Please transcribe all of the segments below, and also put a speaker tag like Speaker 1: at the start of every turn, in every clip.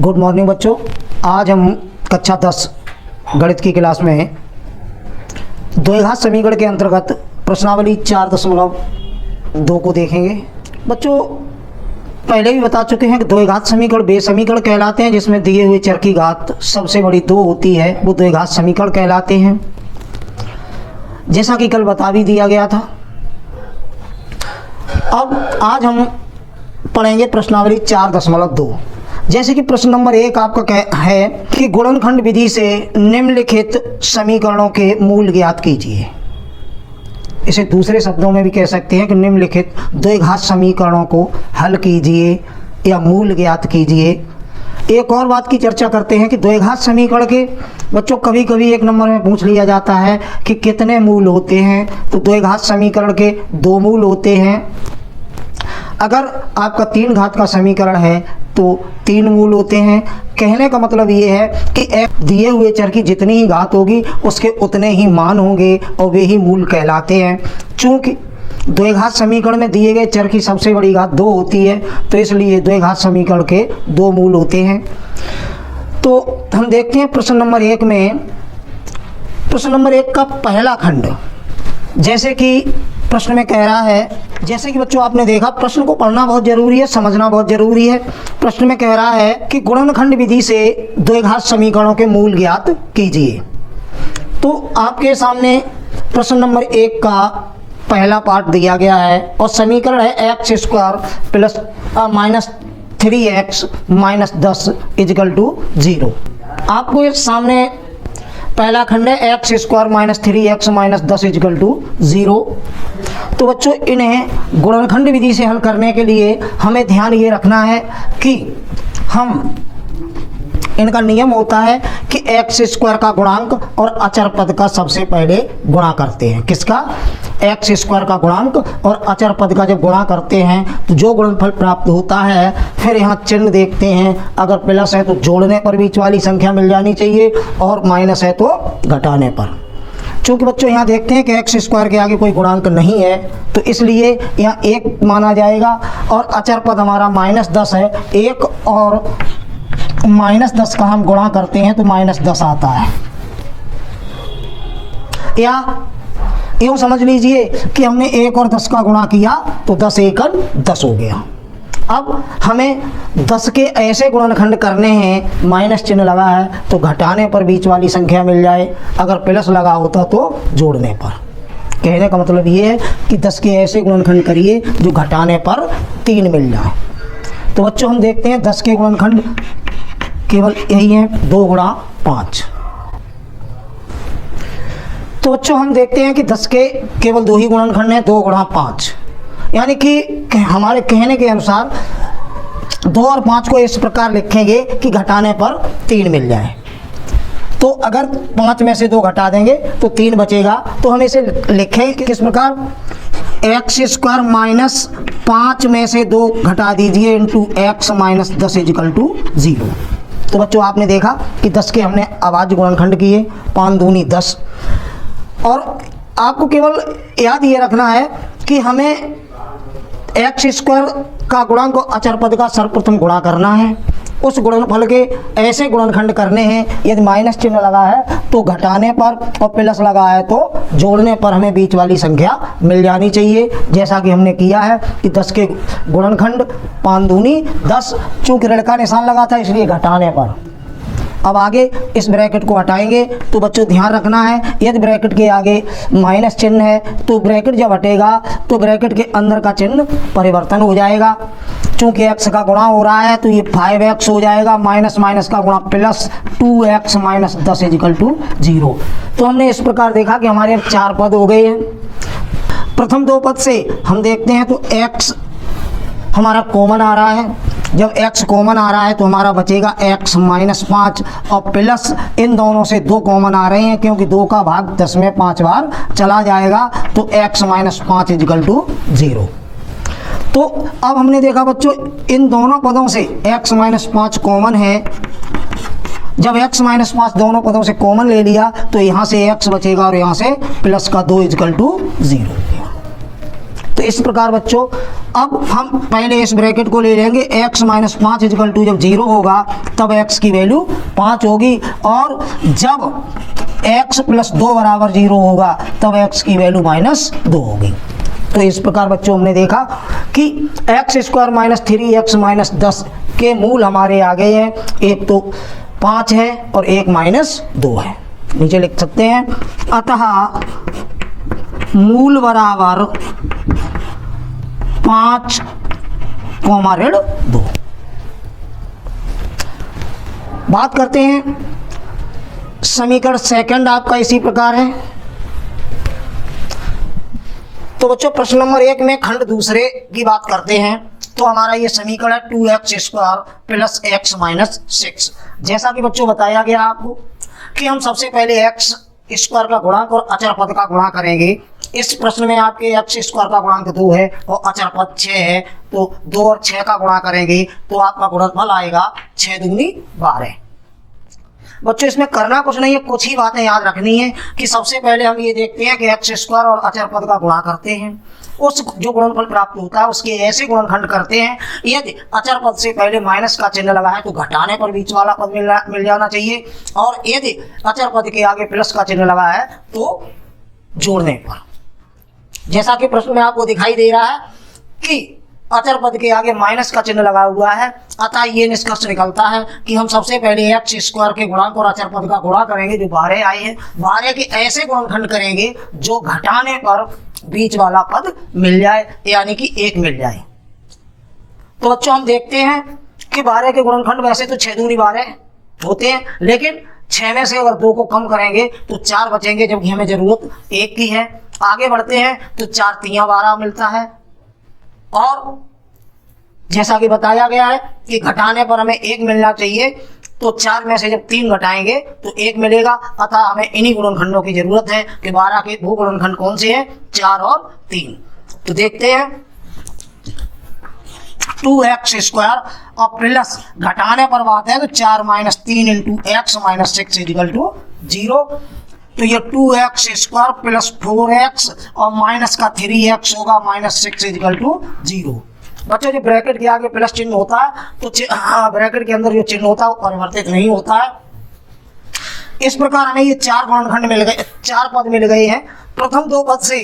Speaker 1: Good morning बच्चों। आज हम कक्षा 10 गणित की क्लास में द्विघात समीकरण के अंतर्गत प्रश्नावली 4.2 को देखेंगे। बच्चों पहले भी बता चुके हैं कि द्विघात समीकरण वे समीकरण कहलाते हैं जिसमें दिए हुए चर की घात सबसे बड़ी 2 होती है, वो द्विघात समीकरण कहलाते हैं, जैसा कि कल बता भी दिया गया था। अब आज हम पढ़ेंगे प्रश्नावली 4.2। जैसे कि प्रश्न नंबर 1 आपका है कि गुणनखंड विधि से निम्नलिखित समीकरणों के मूल ज्ञात कीजिए। इसे दूसरे शब्दों में भी कह सकते हैं कि निम्नलिखित द्विघात समीकरणों को हल कीजिए या मूल ज्ञात कीजिए। एक और बात की चर्चा करते हैं कि द्विघात समीकरण के बच्चों कभी कभी एक नंबर में पूछ लिया जाता है कि कितने मूल होते हैं, तो द्विघात समीकरण के 2 मूल होते हैं। अगर आपका 3 घात का समीकरण है तो 3 मूल होते हैं। कहने का मतलब ये है कि एक दिए हुए चर की जितनी ही घात होगी उसके उतने ही मान होंगे और वे ही मूल कहलाते हैं। चूँकि द्विघात समीकरण में दिए गए चर की सबसे बड़ी घात 2 होती है, तो इसलिए द्विघात समीकरण के 2 मूल होते हैं। तो हम देखते हैं प्रश्न नंबर 1 में, प्रश्न नंबर 1 का पहला खंड, जैसे कि प्रश्न में कह रहा है, जैसे कि बच्चों आपने देखा प्रश्न को पढ़ना बहुत ज़रूरी है, समझना बहुत ज़रूरी है। प्रश्न में कह रहा है कि गुणनखंड विधि से द्विघात समीकरणों के मूल ज्ञात कीजिए। तो आपके सामने प्रश्न नंबर 1 का पहला पार्ट दिया गया है और समीकरण है x² plus minus 3x minus 10 equal to 0। आपको इस सामने पहला खंड है x² minus 3x minus 10 equal to 0। तो बच्चों इन्हें गुणनखंड विधि से हल करने के लिए हमें ध्यान ये रखना है कि हम इनका नियम होता है कि x² का गुणांक और अचर पद का सबसे पहले गुणा करते हैं। किसका? x² का गुणांक और अचर पद का जब गुणा करते हैं तो जो गुणनफल प्राप्त होता है, फिर यहाँ चिन्ह देखते हैं। अगर प्लस है तो जोड़ने पर बीच वाली संख्या मिल जानी चाहिए और माइनस है तो घटाने पर। चूँकि बच्चों यहाँ देखते हैं कि x² के आगे कोई गुणांक नहीं है, तो इसलिए यहाँ 1 माना जाएगा और अचर पद हमारा -10 है। 1 और -10 का हम गुणा करते हैं तो -10 आता है। या यूँ समझ लीजिए कि हमने 1 और 10 का गुणा किया तो 10 एकड़ 10 हो गया। अब हमें 10 के ऐसे गुणनखंड करने हैं, माइनस चिन्ह लगा है तो घटाने पर बीच वाली संख्या मिल जाए, अगर प्लस लगा होता तो जोड़ने पर। कहने का मतलब ये है कि 10 के ऐसे गुणनखंड करिए जो घटाने पर 3 मिल जाए। तो बच्चों हम देखते हैं 10 के गुणनखंड केवल यही है, 2 गुणा 5। तो बच्चों हम देखते हैं कि 10 के केवल 2 ही गुणनखंड हैं, 2 गुणा 5। यानी कि हमारे कहने के अनुसार 2 और 5 को इस प्रकार लिखेंगे कि घटाने पर 3 मिल जाए। तो अगर 5 में से 2 घटा देंगे तो 3 बचेगा। तो हम इसे लिखें किस प्रकार? x² माइनस 5 में से 2 घटा दीजिए into x minus 10 equal to 0। तो बच्चों आपने देखा कि 10 के हमने अभाज्य गुणनखंड किए, 5 दूनी 10। और आपको केवल याद ये रखना है कि हमें x² का गुणांक और अचर पद का सर्वप्रथम गुणा करना है। उस गुणनफल के ऐसे गुणनखंड करने हैं, यदि माइनस चिन्ह लगा है तो घटाने पर और प्लस लगा है तो जोड़ने पर हमें बीच वाली संख्या मिल जानी चाहिए, जैसा कि हमने किया है कि 10 के गुणनखंड 5 दूनी 10। चूँकि ऋण का निशान लगा था इसलिए घटाने पर। अब आगे इस ब्रैकेट को हटाएंगे तो बच्चों ध्यान रखना है, यदि ब्रैकेट के आगे माइनस चिन्ह है तो ब्रैकेट जब हटेगा तो ब्रैकेट के अंदर का चिन्ह परिवर्तन हो जाएगा। चूँकि x का गुणा हो रहा है तो ये 5x हो जाएगा, माइनस माइनस का गुणा plus 2x minus 10 equal to 0। तो हमने इस प्रकार देखा कि हमारे 4 पद हो गए हैं। प्रथम 2 पद से हम देखते हैं तो x हमारा कॉमन आ रहा है। जब x कॉमन आ रहा है तो हमारा बचेगा x माइनस 5 और प्लस इन दोनों से 2 कॉमन आ रहे हैं, क्योंकि 2 का भाग 10 में 5 बार चला जाएगा, तो x माइनस 5 इक्वल टू 0। तो अब हमने देखा बच्चों इन दोनों पदों से x माइनस 5 कॉमन है। जब x माइनस 5 दोनों पदों से कॉमन ले लिया तो यहाँ से x बचेगा और यहाँ से प्लस का 2 इक्वल टू 0। तो इस प्रकार बच्चों अब हम पहले इस ब्रैकेट को ले लेंगे, x माइनस 5 इजकल टू जब 0 होगा तब x की वैल्यू 5 होगी, और जब x प्लस 2 बराबर 0 होगा तब x की वैल्यू माइनस 2 होगी। तो इस प्रकार बच्चों हमने देखा कि x square minus 3x minus 10 के मूल हमारे आ गए हैं, एक तो 5 है और एक माइनस 2 है। नीचे लिख सकते हैं, अतः मूल बराबर 5 ऋण 2। बात करते हैं समीकरण सेकंड, आपका इसी प्रकार है। तो बच्चों प्रश्न नंबर 1 में खंड दूसरे की बात करते हैं, तो हमारा ये समीकरण है 2x square plus x minus 6। जैसा कि बच्चों बताया गया आपको कि हम सबसे पहले x स्क्वायर का गुणांक और अचर पद का गुणा करेंगे। इस प्रश्न में आपके x स्क्वायर का गुणांक 2 है और अचर पद 6 है, तो 2 और 6 का गुणा करेंगे तो आपका गुणनफल आएगा 6 दूनी 12। बच्चों इसमें करना कुछ नहीं है, कुछ ही बातें याद रखनी है कि सबसे पहले हम ये देखते हैं कि x स्क्वायर और अचर पद का गुणा करते हैं, उस जो गुणनफल प्राप्त होता है उसके ऐसे गुणनखंड करते हैं। यदि अचर पद से पहले माइनस का चिन्ह लगा है तो घटाने पर बीच वाला पद मिल जाना चाहिए, और यदि अचर पद के आगे प्लस का चिन्ह लगा है तो जोड़ने पर। जैसा कि प्रश्न में आपको दिखाई दे रहा है कि अचर पद के आगे माइनस का चिन्ह लगा हुआ है, अतः ये निष्कर्ष निकलता है कि हम सबसे पहले एक्स स्क्वायर के गुणांक और अचर पद का गुणा करेंगे जो 12 आए हैं, 12 के ऐसे गुणनखंड करेंगे जो घटाने पर बीच वाला पद मिल जाए, यानी कि 1 मिल जाए। तो बच्चों हम देखते हैं कि 12 के गुणनखंड वैसे तो 6 दूनी 12 होते हैं, लेकिन 6 में से अगर 2 को कम करेंगे तो 4 बचेंगे, जबकि हमें जरूरत 1 की है। आगे बढ़ते हैं तो 4 3 12 मिलता है, और जैसा कि बताया गया है कि घटाने पर हमें 1 मिलना चाहिए, तो 4 में से जब 3 घटाएंगे तो 1 मिलेगा। अतः हमें इन्हीं गुणनखंडों की जरूरत है कि 12 के वो गुणनखंड कौन से हैं, 4 और 3। तो देखते हैं 2x स्क्वायर और प्लस घटाने पर बात है तो 4 minus 3 into x minus 6 equal to 0। तो ये 2x स्क्वायर प्लस 4x और माइनस का 3x होगा माइनस 6 इक्वल टू 0। बच्चों जो ब्रैकेट के आगे प्लस चिन्ह होता है तो ब्रैकेट के अंदर जो चिन्ह होता है वो परिवर्तित नहीं होता है। इस प्रकार हमें ये 4 गुणनखंड मिल गए, 4 पद मिल गए हैं। प्रथम 2 पद से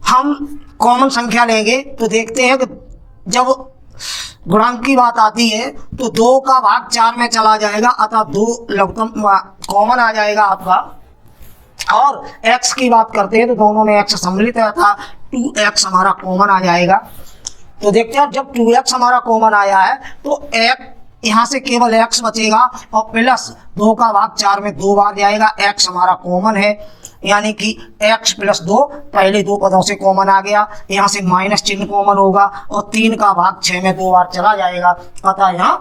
Speaker 1: हम कॉमन संख्या लेंगे तो देखते हैं कि जब गुणांक की बात आती है तो 2 का भाग 4 में चला जाएगा, अतः 2 लघुत्तम कॉमन आ जाएगा आपका। और x की बात करते हैं तो दोनों में x सम्मिलित है, अतः 2x हमारा कॉमन आ जाएगा। तो देखते हैं जब 2x हमारा कॉमन आया है तो यहाँ से केवल x बचेगा और प्लस 2 का भाग 4 में 2 बार जाएगा, x हमारा कॉमन है, यानी कि x प्लस 2 पहले 2 पदों से कॉमन आ गया। यहाँ से माइनस चिन्ह कॉमन होगा और 3 का भाग 6 में 2 बार चला जाएगा, अतः यहाँ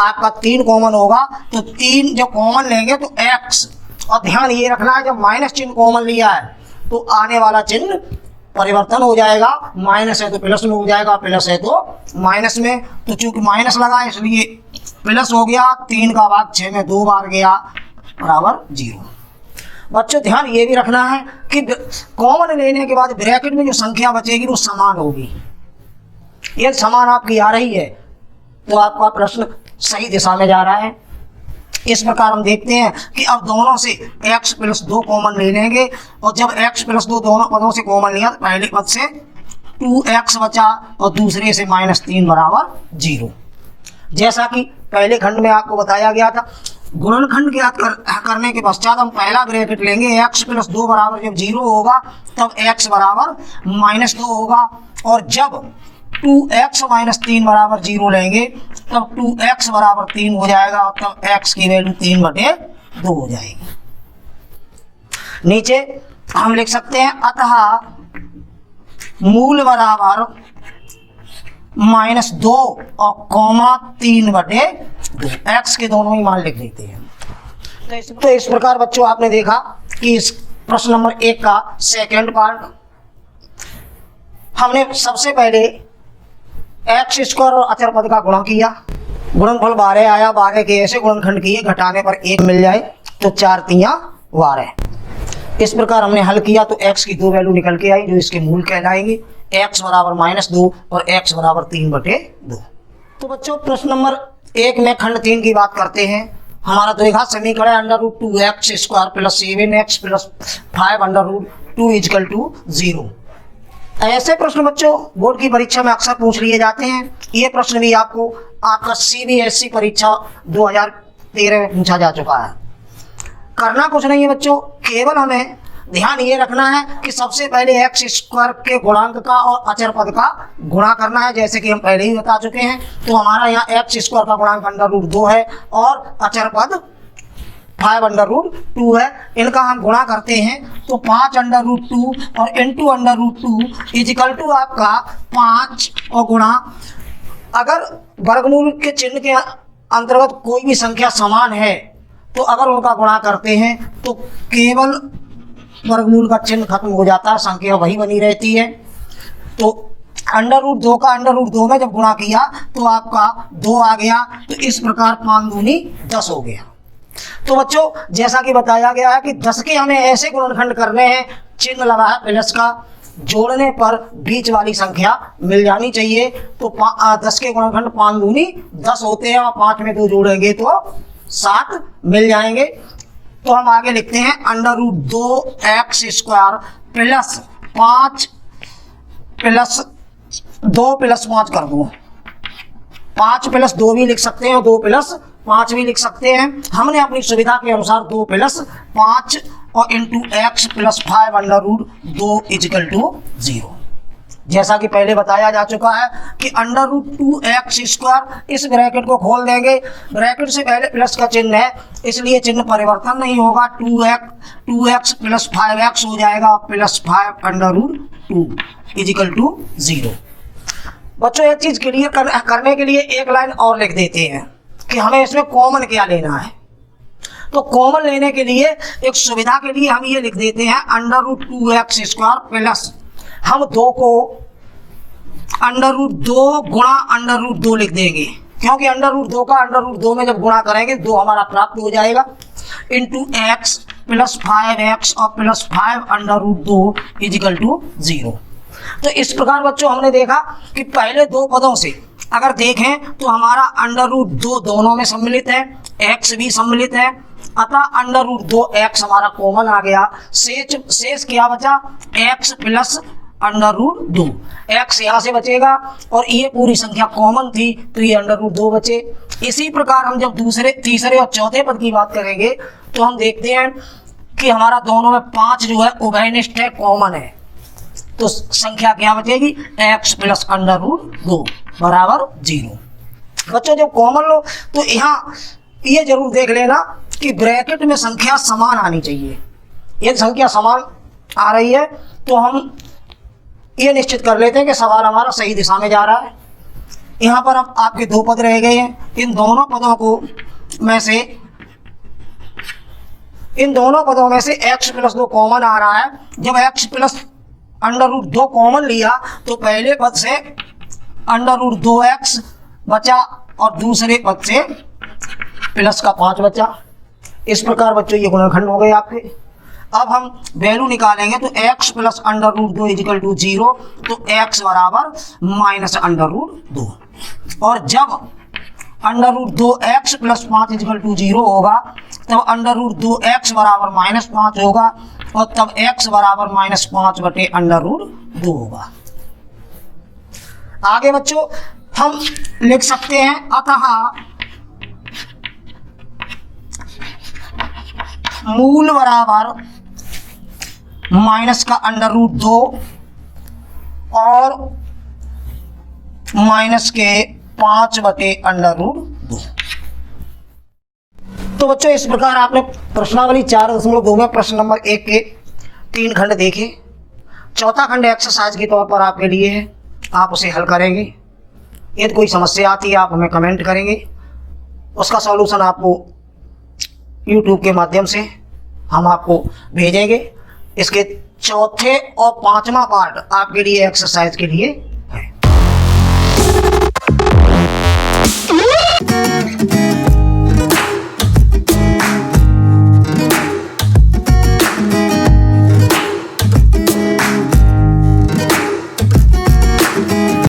Speaker 1: आपका 3 कॉमन होगा। तो 3 जब कॉमन लेंगे तो x, और ध्यान ये रखना है जब माइनस चिन्ह कॉमन लिया है तो आने वाला चिन्ह परिवर्तन हो जाएगा, माइनस है तो प्लस में हो जाएगा, प्लस है तो माइनस में। तो चूंकि माइनस लगा इसलिए प्लस हो गया, 3 का भाग 6 में 2 बार गया बराबर 0। बच्चों ध्यान ये भी रखना है कि कॉमन लेने के बाद ब्रैकेट में जो संख्या बचेगी वो समान होगी। ये समान आपकी आ रही है तो आपका प्रश्न सही दिशा में जा रहा है। इस प्रकार हम देखते हैं कि अब दोनों से x प्लस 2 कॉमन ले लेंगे, और जब x प्लस 2 दोनों पदों से कॉमन लिया तो पहले पद से 2x बचा और दूसरे से माइनस 3 बराबर 0। जैसा कि पहले खंड में आपको बताया गया था, गुणनखंड ज्ञात करने के पश्चात हम पहला ब्रैकेट लेंगे, x प्लस 2 बराबर जब 0 होगा तब x बराबर माइनस 2 होगा, और जब 2x माइनस 3 बराबर 0 लेंगे तब 2x बराबर 3 हो जाएगा, और तब x की वैल्यू 3/2 हो जाएगी। नीचे हम लिख सकते हैं अतः मूल बराबर -2 और कॉमा 3/2, x के दोनों ही मान लिख देते हैं। तो इस प्रकार बच्चों आपने देखा कि इस प्रश्न नंबर 1 का सेकंड पार्ट हमने सबसे पहले एक्स स्क्वायर और अचर पद का गुणा किया, गुणनफल 12 आया, 12 के ऐसे गुणनखंड किए घटाने पर 1 मिल जाए, तो 4 3 12। इस प्रकार हमने हल किया तो x की 2 वैल्यू निकल के आई जो इसके मूल कहलाएंगे। x बराबर -2 और x बराबर 3/2। तो बच्चों प्रश्न नंबर 1 में खंड 3 की बात करते हैं। हमारा द्विघात समीकरण है √2x² + 7x + 5√2 = 0। ऐसे प्रश्न बच्चों बोर्ड की परीक्षा में अक्सर पूछ लिए जाते हैं। ये प्रश्न भी आपका CBSE परीक्षा 2013 में पूछा जा चुका है। करना कुछ नहीं है बच्चों, केवल हमें ध्यान ये रखना है कि सबसे पहले x² के गुणांक का और अचर पद का गुणा करना है, जैसे कि हम पहले ही बता चुके हैं। तो हमारा यहाँ x² का गुणांक √2 है और अचर पद 5√2 है। इनका हम गुणा करते हैं तो 5√2 और इंटू √2 = आपका 5 और गुणा, अगर वर्गमूल के चिन्ह के अंतर्गत कोई भी संख्या समान है तो अगर उनका गुणा करते हैं तो केवल वर्गमूल का चिन्ह खत्म हो जाता है, संख्या वही बनी रहती है। तो √2 का √2 में जब गुणा किया तो आपका 2 आ गया। तो इस प्रकार 5 दूनी 10 हो गया। तो बच्चों जैसा कि बताया गया है कि 10 के हमें ऐसे गुणनखंड करने हैं, चिन्ह लगा है प्लस का, जोड़ने पर बीच वाली संख्या मिल जानी चाहिए। तो 10 के गुणनखंड 5 दूनी 10 होते हैं और 5 में 2 जोड़ेंगे तो 7 मिल जाएंगे। तो हम आगे लिखते हैं √2x² + 5 + 2 + 5 कर दो। 5 + 2 भी लिख सकते हैं और 2 + 5 भी लिख सकते हैं। हमने अपनी सुविधा के अनुसार 2 + 5 और इंटू x + 5√2 = 0। जैसा कि पहले बताया जा चुका है कि √2x², इस ब्रैकेट को खोल देंगे, ब्रैकेट से पहले प्लस का चिन्ह है इसलिए चिन्ह परिवर्तन नहीं होगा। 2x + 5x हो जाएगा + 5√2 = 0। बच्चों एक चीज क्लियर करने के लिए एक लाइन और लिख देते हैं कि हमें इसमें कॉमन क्या लेना है। तो कॉमन लेने के लिए एक सुविधा के लिए हम ये लिख देते हैं √2x² प्लस, हम 2 को √2 गुणा √2 लिख देंगे, क्योंकि √2 का √2 में जब गुणा करेंगे 2 हमारा प्राप्त हो जाएगा, इंटू x + 5x और + 5√2 = 0। तो इस प्रकार बच्चों हमने देखा कि पहले 2 पदों से अगर देखें तो हमारा √2 दोनों में सम्मिलित है, x भी सम्मिलित है, अतः √2x हमारा कॉमन आ गया। शेष क्या बचा? x + √2, x यहाँ से बचेगा और ये पूरी संख्या कॉमन थी तो ये √2 बचे। इसी प्रकार हम जब दूसरे, तीसरे और चौथे पद की बात करेंगे तो हम देखते हैं कि हमारा दोनों में 5 जो है उभयनिष्ठ है, कॉमन है। तो संख्या क्या बचेगी? x + √2 बराबर 0। बच्चों जब कॉमन लो तो यहाँ ये जरूर देख लेना कि ब्रैकेट में संख्या समान आनी चाहिए। यदि संख्या समान आ रही है तो हम ये निश्चित कर लेते हैं कि सवाल हमारा सही दिशा में जा रहा है। यहाँ पर अब आपके 2 पद रह गए हैं, इन दोनों पदों में से x + 2 कॉमन आ रहा है। जब x + √2 कॉमन लिया तो पहले पद से √2x बचा और दूसरे पद से प्लस का 5 बचा। इस प्रकार बच्चों ये गुणनखंड हो गए आपके। अब हम वैल्यू निकालेंगे तो x + √2 = 0, तो x बराबर -√2, और जब √2x + 5 = 0 होगा तब √2x बराबर -5 होगा और तब x बराबर -5/√2 होगा। आगे बच्चों हम लिख सकते हैं अतः मूल बराबर माइनस का √2 और माइनस के 5/√2। तो बच्चों इस प्रकार आपने प्रश्नावली 4.2 में प्रश्न नंबर 1 के 3 खंड देखे। चौथा खंड एक्सरसाइज के तौर पर आपके लिए है, आप उसे हल करेंगे। यदि कोई समस्या आती है आप हमें कमेंट करेंगे, उसका सॉल्यूशन आपको YouTube के माध्यम से हम आपको भेजेंगे। इसके चौथे और 5वां पार्ट आपके लिए एक्सरसाइज के लिए है।